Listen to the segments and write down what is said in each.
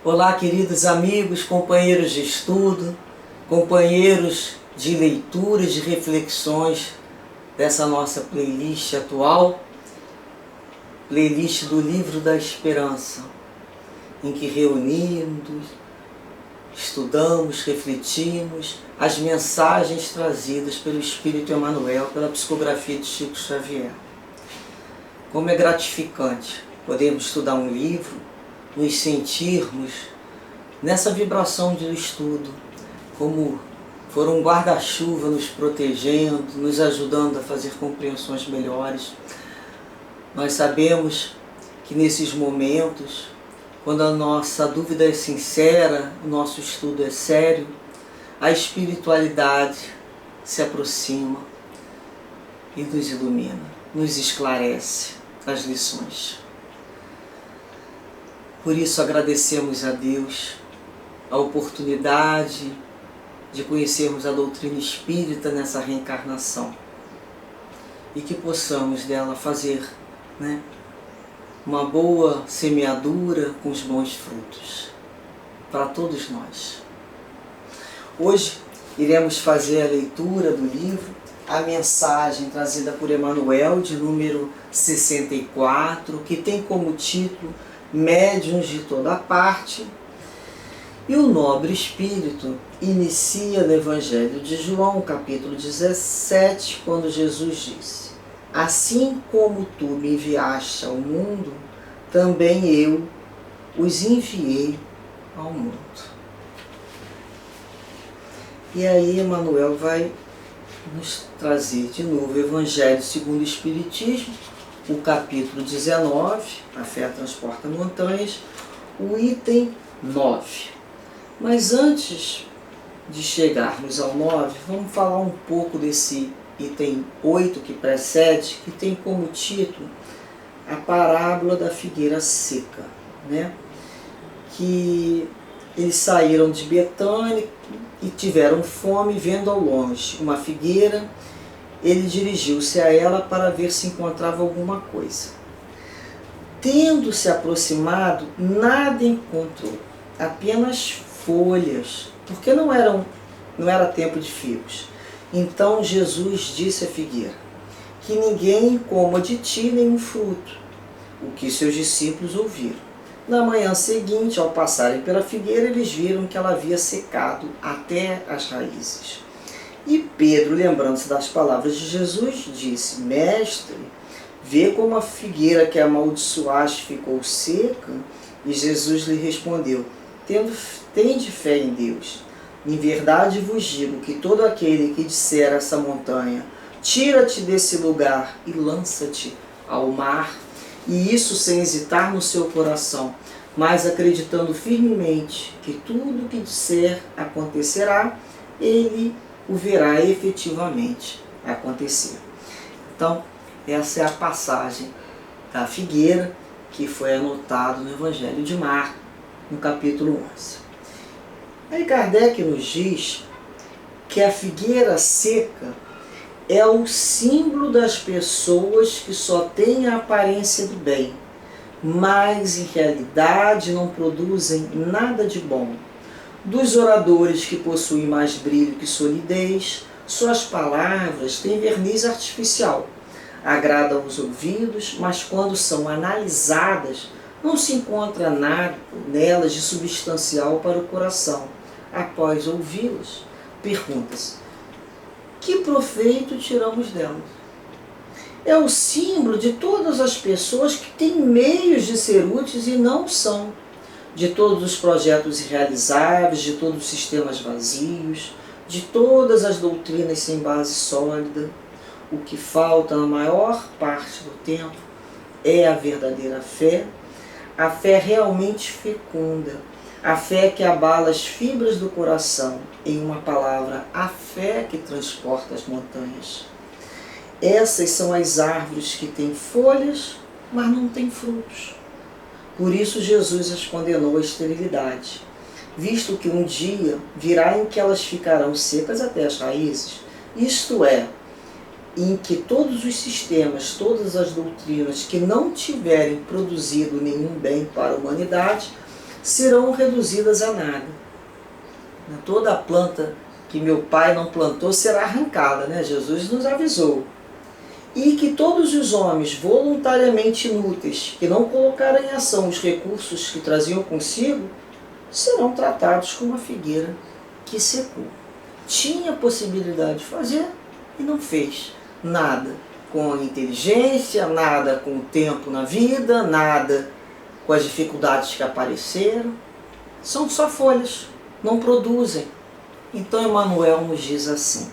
Olá, queridos amigos, companheiros de estudo, companheiros de leituras, de reflexões dessa nossa playlist atual, playlist do Livro da Esperança, em que reunimos, estudamos, refletimos as mensagens trazidas pelo Espírito Emmanuel, pela psicografia de Chico Xavier. Como é gratificante podermos estudar um livro, nos sentirmos nessa vibração do estudo, como for um guarda-chuva nos protegendo, nos ajudando a fazer compreensões melhores. Nós sabemos que nesses momentos, quando a nossa dúvida é sincera, o nosso estudo é sério, a espiritualidade se aproxima e nos ilumina, nos esclarece as lições. Por isso agradecemos a Deus a oportunidade de conhecermos a doutrina espírita nessa reencarnação e que possamos dela fazer, uma boa semeadura com os bons frutos para todos nós. Hoje iremos fazer a leitura do livro, a mensagem trazida por Emmanuel, de número 64, que tem como título Médiuns de Toda Parte. E o nobre espírito inicia no Evangelho de João, capítulo 17, quando Jesus disse: assim como tu me enviaste ao mundo, também eu os enviei ao mundo. E aí Emmanuel vai nos trazer de novo o Evangelho segundo o Espiritismo, o capítulo 19, a fé transporta montanhas, o item 9. Mas antes de chegarmos ao 9, vamos falar um pouco desse item 8 que precede, que tem como título a parábola da figueira seca, que eles saíram de Betânia e tiveram fome, vendo ao longe uma figueira. Ele dirigiu-se a ela para ver se encontrava alguma coisa. Tendo se aproximado, nada encontrou, apenas folhas, porque não era tempo de figos. Então Jesus disse à figueira: que ninguém coma de ti nenhum fruto, o que seus discípulos ouviram. Na manhã seguinte, ao passarem pela figueira, eles viram que ela havia secado até as raízes. E Pedro, lembrando-se das palavras de Jesus, disse: mestre, vê como a figueira que amaldiçoaste ficou seca? E Jesus lhe respondeu: tende fé em Deus. Em verdade vos digo que todo aquele que disser a essa montanha: tira-te desse lugar e lança-te ao mar, e isso sem hesitar no seu coração, mas acreditando firmemente que tudo o que disser acontecerá, ele o verá efetivamente acontecer. Então, essa é a passagem da figueira que foi anotado no Evangelho de Marcos, no capítulo 11. Aí Kardec nos diz que a figueira seca é o símbolo das pessoas que só têm a aparência do bem, mas em realidade não produzem nada de bom. Dos oradores que possuem mais brilho que solidez, suas palavras têm verniz artificial, agradam os ouvidos, mas quando são analisadas, não se encontra nada nelas de substancial para o coração. Após ouvi-las, pergunta-se: que proveito tiramos delas? É o símbolo de todas as pessoas que têm meios de ser úteis e não são, de todos os projetos irrealizáveis, de todos os sistemas vazios, de todas as doutrinas sem base sólida. O que falta na maior parte do tempo é a verdadeira fé, a fé realmente fecunda, a fé que abala as fibras do coração, em uma palavra, a fé que transporta as montanhas. Essas são as árvores que têm folhas, mas não têm frutos. Por isso Jesus as condenou à esterilidade, visto que um dia virá em que elas ficarão secas até as raízes, isto é, em que todos os sistemas, todas as doutrinas que não tiverem produzido nenhum bem para a humanidade, serão reduzidas a nada. Toda a planta que meu pai não plantou será arrancada, né? Jesus nos avisou. E que todos os homens voluntariamente inúteis, que não colocaram em ação os recursos que traziam consigo, serão tratados como a figueira que secou. Tinha possibilidade de fazer e não fez nada com a inteligência, nada com o tempo na vida, nada com as dificuldades que apareceram. São só folhas, não produzem. Então Emmanuel nos diz assim: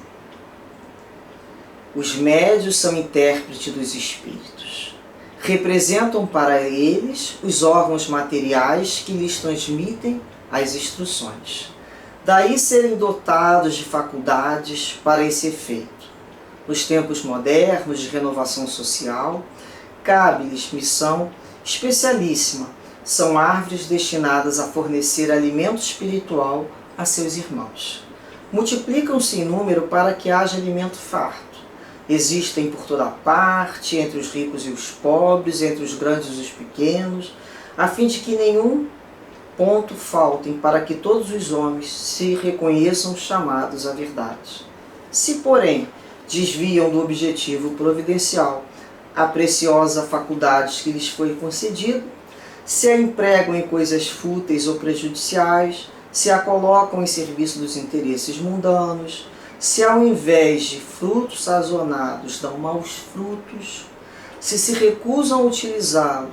os médiuns são intérpretes dos espíritos. Representam para eles os órgãos materiais que lhes transmitem as instruções. Daí serem dotados de faculdades para esse efeito. Nos tempos modernos de renovação social, cabe-lhes missão especialíssima. São árvores destinadas a fornecer alimento espiritual a seus irmãos. Multiplicam-se em número para que haja alimento farto. Existem por toda parte, entre os ricos e os pobres, entre os grandes e os pequenos, a fim de que nenhum ponto faltem para que todos os homens se reconheçam chamados à verdade. Se, porém, desviam do objetivo providencial a preciosa faculdade que lhes foi concedida, se a empregam em coisas fúteis ou prejudiciais, se a colocam em serviço dos interesses mundanos, se ao invés de frutos sazonados dão maus frutos, se recusam a utilizá-la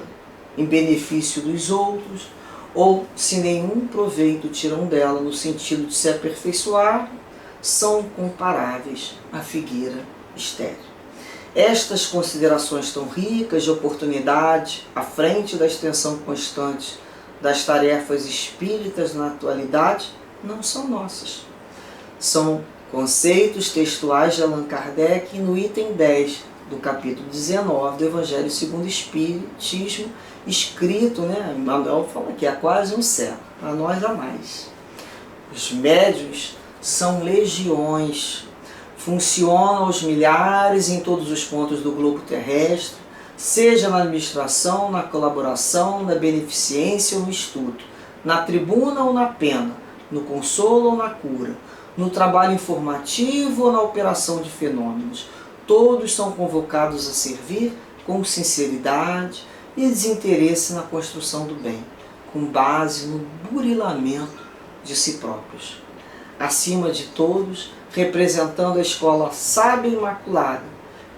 em benefício dos outros, ou se nenhum proveito tiram dela no sentido de se aperfeiçoar, são comparáveis à figueira estéril. Estas considerações tão ricas de oportunidade, à frente da extensão constante das tarefas espíritas na atualidade, não são nossas. São conceitos textuais de Allan Kardec no item 10 do capítulo 19 do Evangelho segundo o Espiritismo, escrito, Emmanuel fala que há quase um século, para nós há mais. Os médiuns são legiões, funcionam aos milhares em todos os pontos do globo terrestre, seja na administração, na colaboração, na beneficência ou no estudo, na tribuna ou na pena, no consolo ou na cura, no trabalho informativo ou na operação de fenômenos. Todos são convocados a servir com sinceridade e desinteresse na construção do bem, com base no burilamento de si próprios. Acima de todos, representando a escola sábia e imaculada,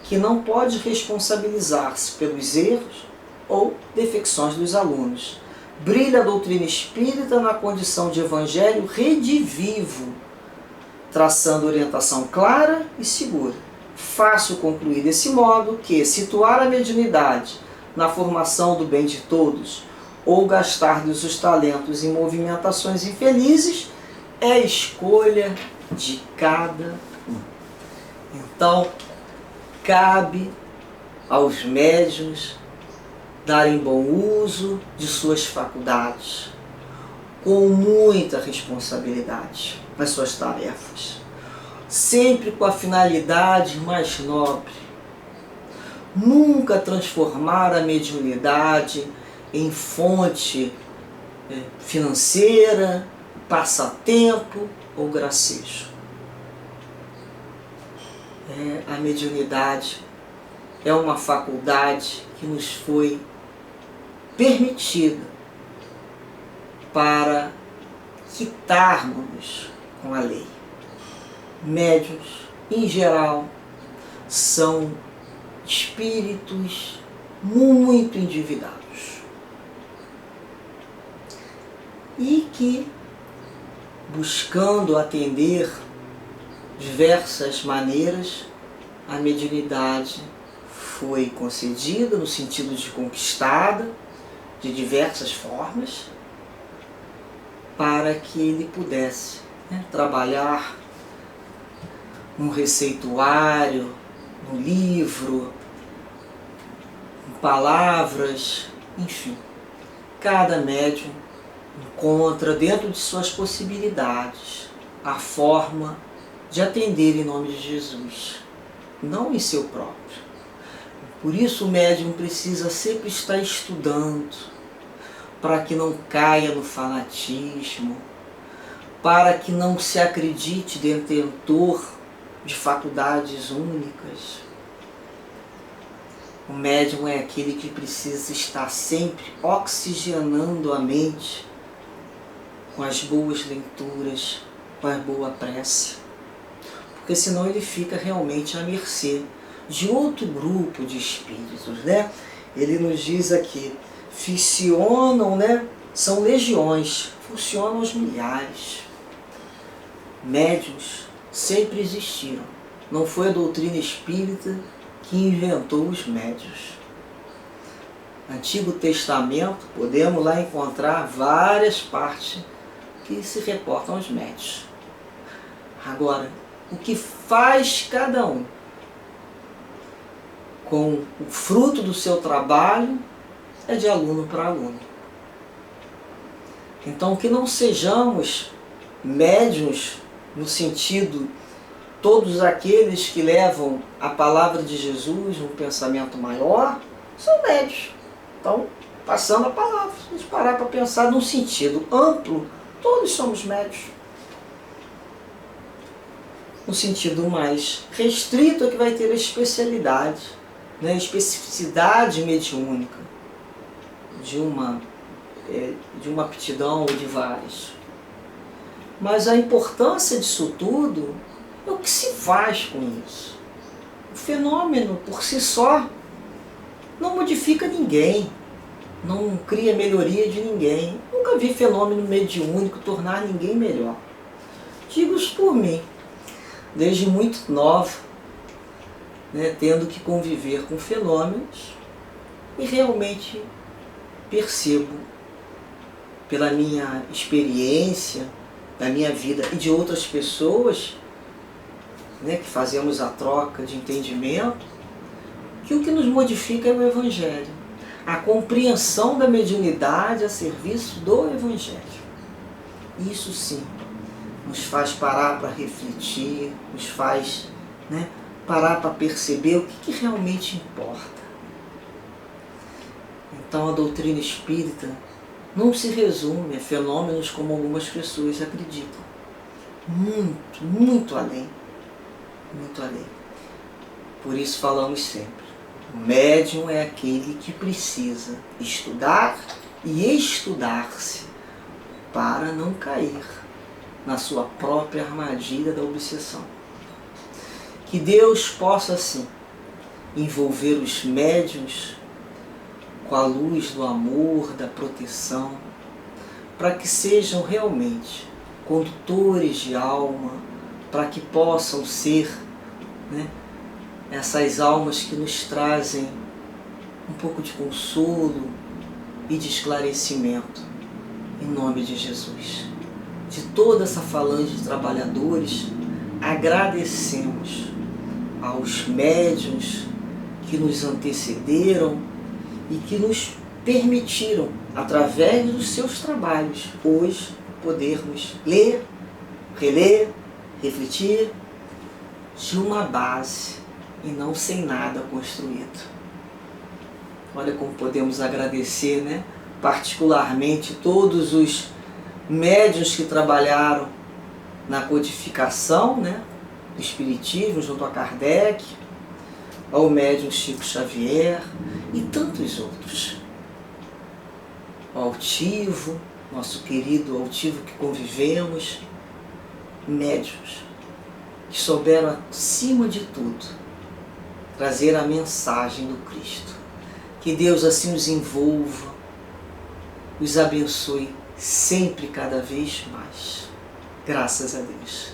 que não pode responsabilizar-se pelos erros ou defecções dos alunos. Brilha a doutrina espírita na condição de evangelho redivivo, traçando orientação clara e segura. Fácil concluir desse modo que situar a mediunidade na formação do bem de todos ou gastar-lhes os talentos em movimentações infelizes é escolha de cada um. Então, cabe aos médiuns darem bom uso de suas faculdades, com muita responsabilidade nas suas tarefas, sempre com a finalidade mais nobre. Nunca transformar a mediunidade em fonte financeira, passatempo ou gracejo. A mediunidade é uma faculdade que nos foi permitida para quitarmos com a lei. Médiuns, em geral, são espíritos muito endividados e que, buscando atender diversas maneiras, a mediunidade foi concedida no sentido de conquistada de diversas formas para que ele pudesse trabalhar num receituário, no livro, em palavras, enfim. Cada médium encontra dentro de suas possibilidades a forma de atender em nome de Jesus, não em seu próprio. Por isso o médium precisa sempre estar estudando, para que não caia no fanatismo, para que não se acredite detentor de faculdades únicas. O médium é aquele que precisa estar sempre oxigenando a mente com as boas leituras, com a boa prece, porque senão ele fica realmente à mercê de outro grupo de espíritos, né? Ele nos diz aqui, funcionam, né? São legiões, funcionam aos milhares. Médiuns sempre existiram. Não foi a doutrina espírita que inventou os médiuns. Antigo Testamento, podemos lá encontrar várias partes que se reportam aos médiuns. Agora, o que faz cada um com o fruto do seu trabalho é de aluno para aluno. Então, que não sejamos médiuns no sentido, todos aqueles que levam a palavra de Jesus no pensamento maior, são médiuns. Então, passando a palavra, se a gente parar para pensar num sentido amplo, todos somos médiuns. No sentido mais restrito é que vai ter a especialidade, né, a especificidade mediúnica de uma aptidão ou de várias. Mas a importância disso tudo é o que se faz com isso. O fenômeno por si só não modifica ninguém, não cria melhoria de ninguém. Nunca vi fenômeno mediúnico tornar ninguém melhor. Digo isso por mim, desde muito nova, né, tendo que conviver com fenômenos, e realmente percebo, pela minha experiência, da minha vida e de outras pessoas, né, que fazemos a troca de entendimento, que o que nos modifica é o Evangelho. A compreensão da mediunidade a serviço do Evangelho. Isso sim nos faz parar para refletir, nos faz, né, parar para perceber o que realmente importa. Então a doutrina espírita não se resume a fenômenos como algumas pessoas acreditam. Muito, muito além. Muito além. Por isso falamos sempre, o médium é aquele que precisa estudar e estudar-se para não cair na sua própria armadilha da obsessão. Que Deus possa, assim, envolver os médiuns com a luz do amor, da proteção, para que sejam realmente condutores de alma, para que possam ser, né, essas almas que nos trazem um pouco de consolo e de esclarecimento, em nome de Jesus. De toda essa falange de trabalhadores, agradecemos aos médiuns que nos antecederam e que nos permitiram, através dos seus trabalhos, hoje podermos ler, reler, refletir de uma base e não sem nada construído. Olha como podemos agradecer, né? Particularmente todos os médiuns que trabalharam na codificação, né, do Espiritismo junto a Kardec, ao médium Chico Xavier e tantos outros. O Altivo, nosso querido Altivo que convivemos, médiuns que souberam, acima de tudo, trazer a mensagem do Cristo. Que Deus assim os envolva, os abençoe sempre, cada vez mais. Graças a Deus.